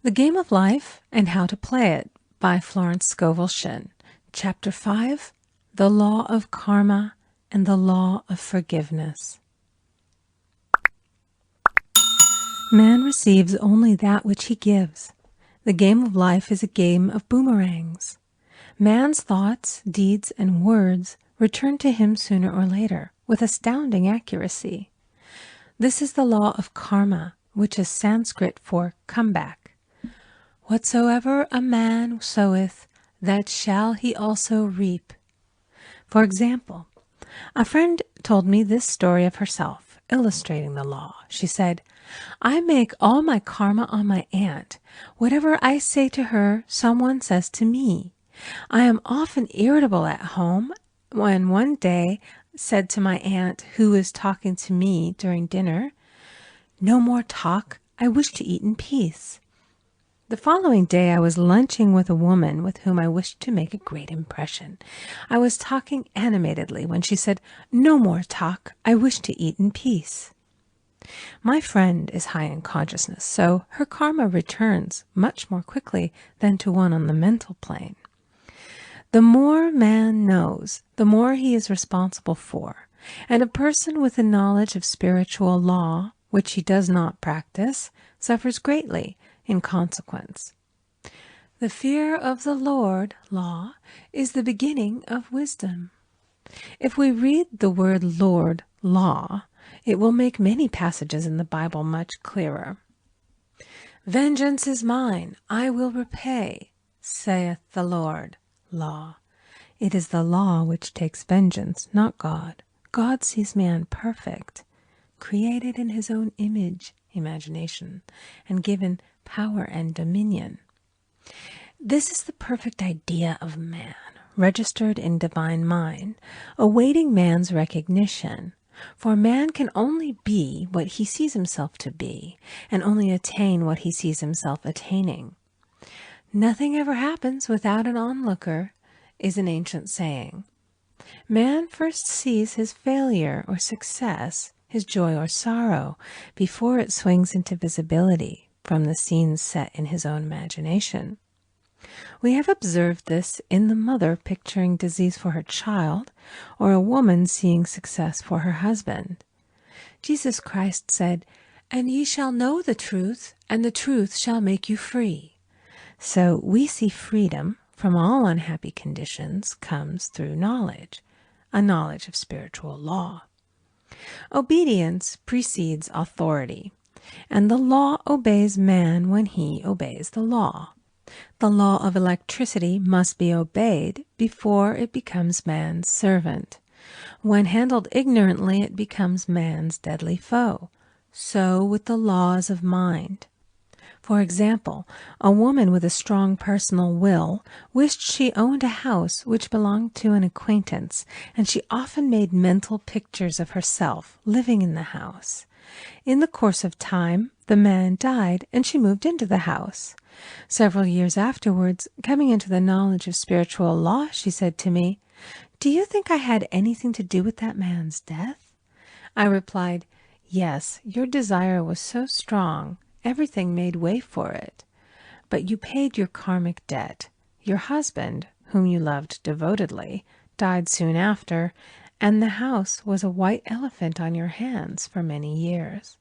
The Game of Life and How to Play It by Florence Scovel SHINN. Chapter 5, The Law of Karma and the Law of Forgiveness. Man receives only that which he gives. The game of life is a game of boomerangs. Man's thoughts, deeds, and words return to him sooner or later with astounding accuracy. This is the law of karma, which is Sanskrit for comeback. Whatsoever a man soweth, that shall he also reap. For example, a friend told me this story of herself, illustrating the law. She said, I make all my karma on my aunt. Whatever I say to her, someone says to me. I am often irritable at home when one day said to my aunt, who was talking to me during dinner, no more talk, I wish to eat in peace. The following day I was lunching with a woman with whom I wished to make a great impression. I was talking animatedly when she said, no more talk, I wish to eat in peace. My friend is high in consciousness, so her karma returns much more quickly than to one on the mental plane. The more man knows, the more he is responsible for, and a person with a knowledge of spiritual law, which he does not practice, suffers greatly in consequence. The fear of the Lord, law, is the beginning of wisdom. If we read the word Lord, law, it will make many passages in the Bible much clearer. Vengeance is mine, I will repay, saith the Lord, law. It is the law which takes vengeance, not God. God sees man perfect, created in his own image, imagination, and given power and dominion. This is the perfect idea of man, registered in divine mind, awaiting man's recognition. For man can only be what he sees himself to be, and only attain what he sees himself attaining. Nothing ever happens without an onlooker, is an ancient saying. Man first sees his failure or success, his joy or sorrow, before it swings into visibility from the scenes set in his own imagination. We have observed this in the mother picturing disease for her child, or a woman seeing success for her husband. Jesus Christ said, "And ye shall know the truth, and the truth shall make you free." So we see freedom from all unhappy conditions comes through knowledge, a knowledge of spiritual law. Obedience precedes authority, and the law obeys man when he obeys the law. The law of electricity must be obeyed before it becomes man's servant. When handled ignorantly, it becomes man's deadly foe. So with the laws of mind. For example, a woman with a strong personal will wished she owned a house which belonged to an acquaintance, and she often made mental pictures of herself living in the house. In the course of time, the man died, and she moved into the house. Several years afterwards, coming into the knowledge of spiritual law, she said to me, "Do you think I had anything to do with that man's death?" I replied, "Yes, your desire was so strong, everything made way for it. But you paid your karmic debt. Your husband, whom you loved devotedly, died soon after, and the house was a white elephant on your hands for many years."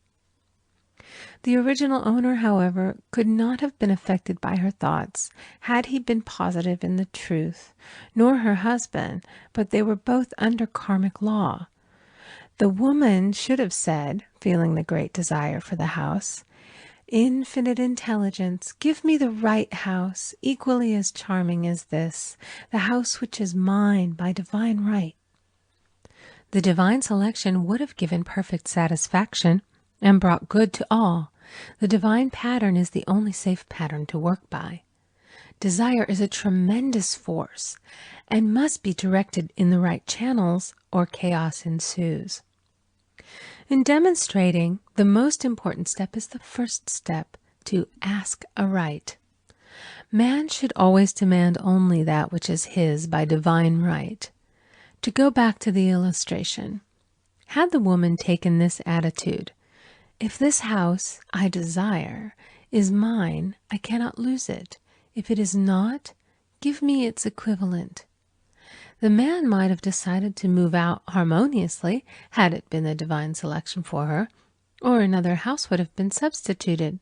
The original owner, however, could not have been affected by her thoughts had he been positive in the truth, nor her husband, but they were both under karmic law. The woman should have said, feeling the great desire for the house, "Infinite intelligence, give me the right house, equally as charming as this, the house which is mine by divine right." The divine selection would have given perfect satisfaction and brought good to all. The divine pattern is the only safe pattern to work by. Desire is a tremendous force and must be directed in the right channels, or chaos ensues. In demonstrating, the most important step is the first step, to ask aright. Man should always demand only that which is his by divine right. To go back to the illustration, had the woman taken this attitude, "If this house I desire is mine, I cannot lose it. If it is not, give me its equivalent. The man might have decided to move out harmoniously had it been the divine selection for her, or another house would have been substituted.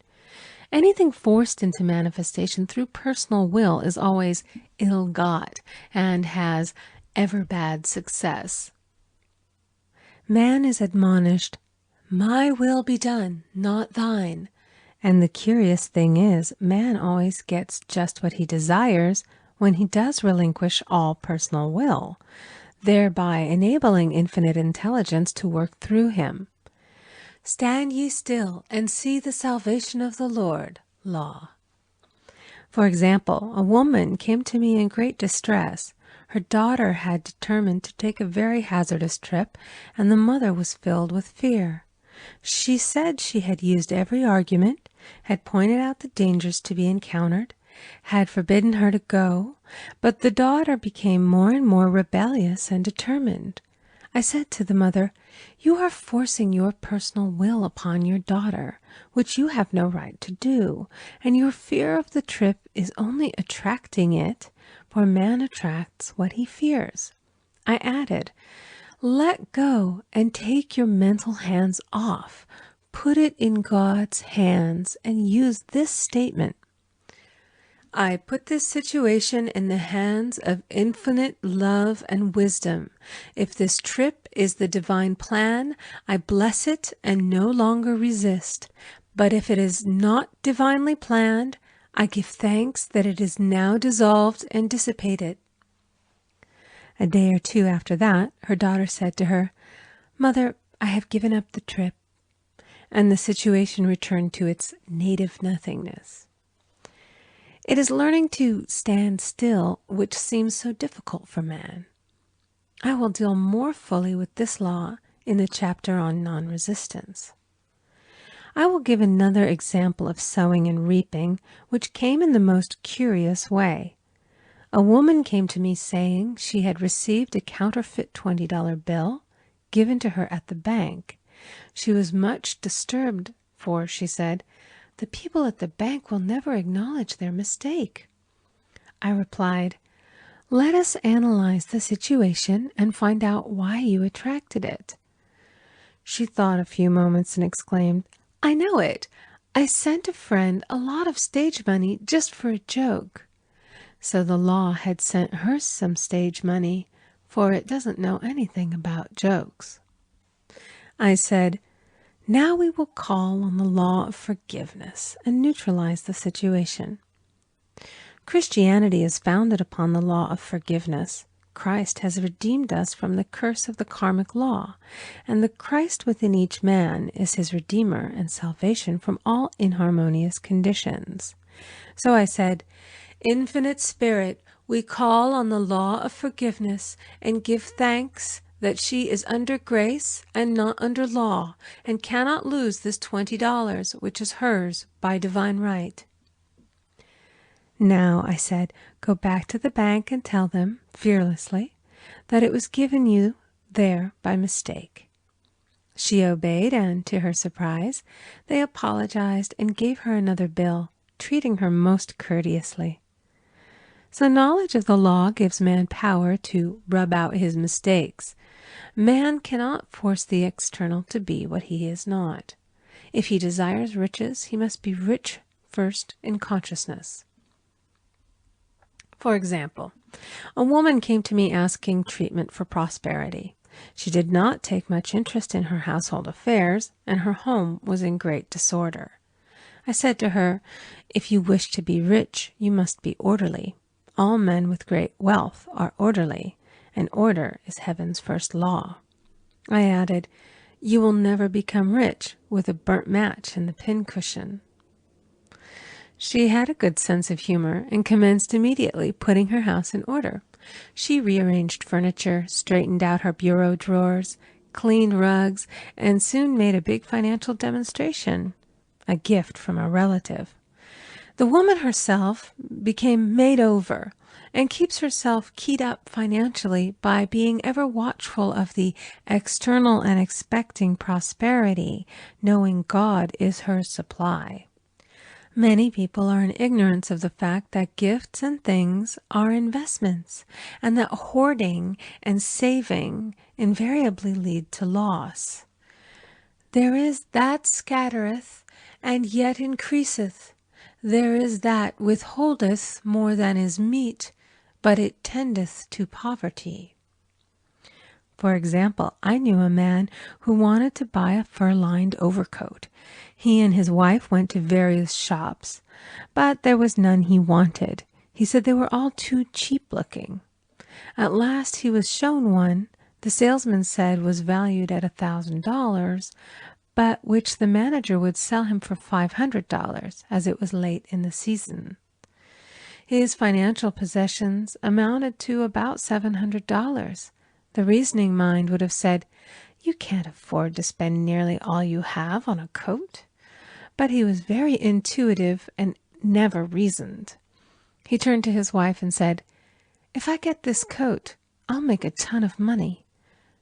Anything forced into manifestation through personal will is always ill-got and has ever bad success. Man is admonished, "My will be done, not thine." And the curious thing is, man always gets just what he desires when he does relinquish all personal will, thereby enabling infinite intelligence to work through him. Stand ye still and see the salvation of the Lord. Law. For example, a woman came to me in great distress. Her daughter had determined to take a very hazardous trip, and the mother was filled with fear. She said she had used every argument, had pointed out the dangers to be encountered, had forbidden her to go, but the daughter became more and more rebellious and determined. I said to the mother, "You are forcing your personal will upon your daughter, which you have no right to do, and your fear of the trip is only attracting it, for man attracts what he fears." I added, "Let go and take your mental hands off. Put it in God's hands and use this statement: I put this situation in the hands of infinite love and wisdom. If this trip is the divine plan, I bless it and no longer resist. But if it is not divinely planned, I give thanks that it is now dissolved and dissipated." A day or two after that, her daughter said to her, "Mother, I have given up the trip," and the situation returned to its native nothingness. It is learning to stand still which seems so difficult for man. I will deal more fully with this law in the chapter on non-resistance. I will give another example of sowing and reaping, which came in the most curious way. A woman came to me saying she had received a counterfeit $20 bill given to her at the bank. She was much disturbed, for, she said, "The people at the bank will never acknowledge their mistake." I replied, "Let us analyze the situation and find out why you attracted it." She thought a few moments and exclaimed, "I know it. I sent a friend a lot of stage money just for a joke." So the law had sent her some stage money, for it doesn't know anything about jokes. I said, "Now we will call on the law of forgiveness and neutralize the situation." Christianity is founded upon the law of forgiveness. Christ has redeemed us from the curse of the karmic law, and the Christ within each man is his redeemer and salvation from all inharmonious conditions. So I said, "Infinite Spirit, we call on the law of forgiveness and give thanks that she is under grace and not under law, and cannot lose this $20, which is hers by divine right." Now, I said, go back to the bank and tell them, fearlessly, that it was given you there by mistake. She obeyed, and, to her surprise, they apologized and gave her another bill, treating her most courteously. So knowledge of the law gives man power to rub out his mistakes. Man cannot force the external to be what he is not. If he desires riches, he must be rich first in consciousness. For example, a woman came to me asking treatment for prosperity. She did not take much interest in her household affairs, and her home was in great disorder. I said to her, "If you wish to be rich, you must be orderly. All men with great wealth are orderly, and order is heaven's first law." I added, "You will never become rich with a burnt match in the pincushion." She had a good sense of humor and commenced immediately putting her house in order. She rearranged furniture, straightened out her bureau drawers, cleaned rugs, and soon made a big financial demonstration, a gift from a relative. The woman herself became made over and keeps herself keyed up financially by being ever watchful of the external and expecting prosperity, knowing God is her supply. Many people are in ignorance of the fact that gifts and things are investments, and that hoarding and saving invariably lead to loss. There is that scattereth, and yet increaseth. There is that withholdeth more than is meet, but it tendeth to poverty. For example, I knew a man who wanted to buy a fur-lined overcoat. He and his wife went to various shops, but there was none he wanted. He said they were all too cheap-looking. At last he was shown one the salesman said was valued at $1,000, but which the manager would sell him for $500, as it was late in the season. His financial possessions amounted to about $700. The reasoning mind would have said, "You can't afford to spend nearly all you have on a coat." But he was very intuitive and never reasoned. He turned to his wife and said, "If I get this coat, I'll make a ton of money."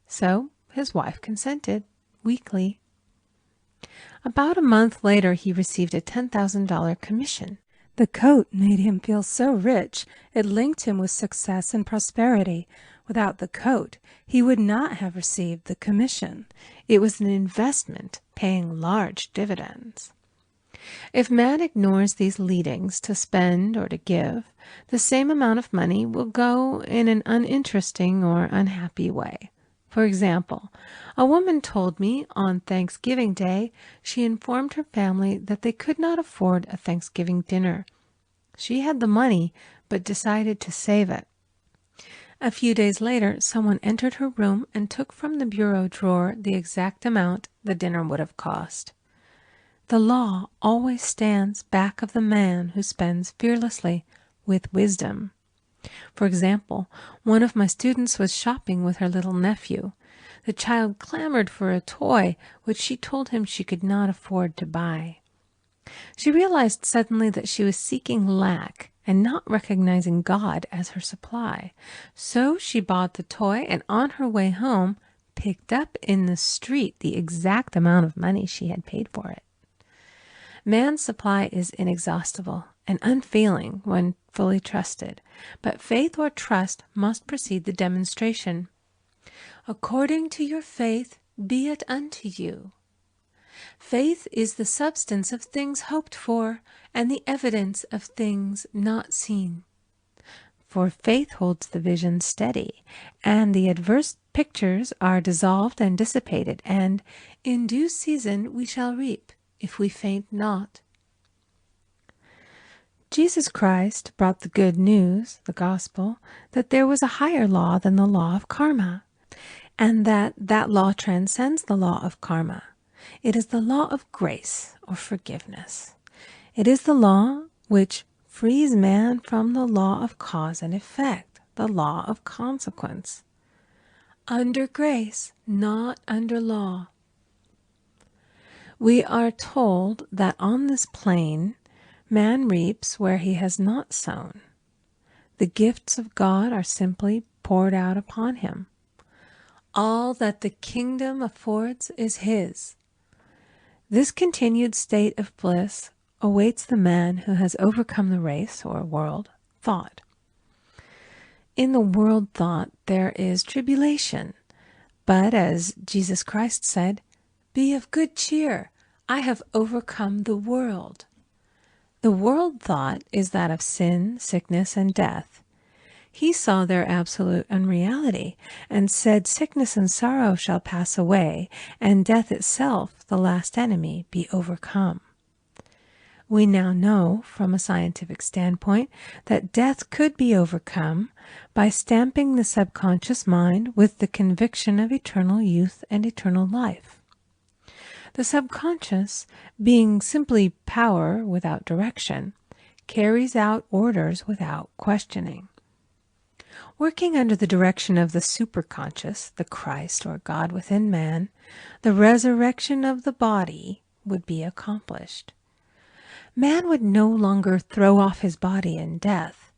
So his wife consented, weakly. About a month later, he received a $10,000 commission. The coat made him feel so rich, it linked him with success and prosperity. Without the coat, he would not have received the commission. It was an investment paying large dividends. If man ignores these leadings to spend or to give, the same amount of money will go in an uninteresting or unhappy way. For example, a woman told me on Thanksgiving Day she informed her family that they could not afford a Thanksgiving dinner. She had the money, but decided to save it. A few days later, someone entered her room and took from the bureau drawer the exact amount the dinner would have cost. The law always stands back of the man who spends fearlessly with wisdom. For example, one of my students was shopping with her little nephew. The child clamored for a toy, which she told him she could not afford to buy. She realized suddenly that she was seeking lack and not recognizing God as her supply. So she bought the toy and on her way home picked up in the street the exact amount of money she had paid for it. Man's supply is inexhaustible and unfailing when fully trusted, but faith or trust must precede the demonstration. According to your faith be it unto you. Faith is the substance of things hoped for and the evidence of things not seen. For faith holds the vision steady, and the adverse pictures are dissolved and dissipated, and in due season we shall reap, if we faint not. Jesus Christ brought the good news, the gospel, that there was a higher law than the law of karma, and that law transcends the law of karma. It is the law of grace or forgiveness. It is the law which frees man from the law of cause and effect, the law of consequence. Under grace, not under law. We are told that on this plane, man reaps where he has not sown. The gifts of God are simply poured out upon him. All that the kingdom affords is his. This continued state of bliss awaits the man who has overcome the race or world thought. In the world thought there is tribulation, but as Jesus Christ said, "Be of good cheer, I have overcome the world." The world thought is that of sin, sickness, and death. He saw their absolute unreality and said, "Sickness and sorrow shall pass away, and death itself, the last enemy, be overcome." We now know, from a scientific standpoint, that death could be overcome by stamping the subconscious mind with the conviction of eternal youth and eternal life. The subconscious, being simply power without direction, carries out orders without questioning. Working under the direction of the superconscious, the Christ or God within man, the resurrection of the body would be accomplished. Man would no longer throw off his body in death.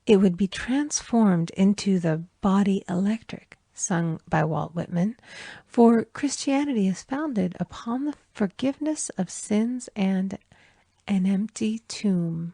It would be transformed into the body electric, sung by Walt Whitman, for Christianity is founded upon the forgiveness of sins and an empty tomb.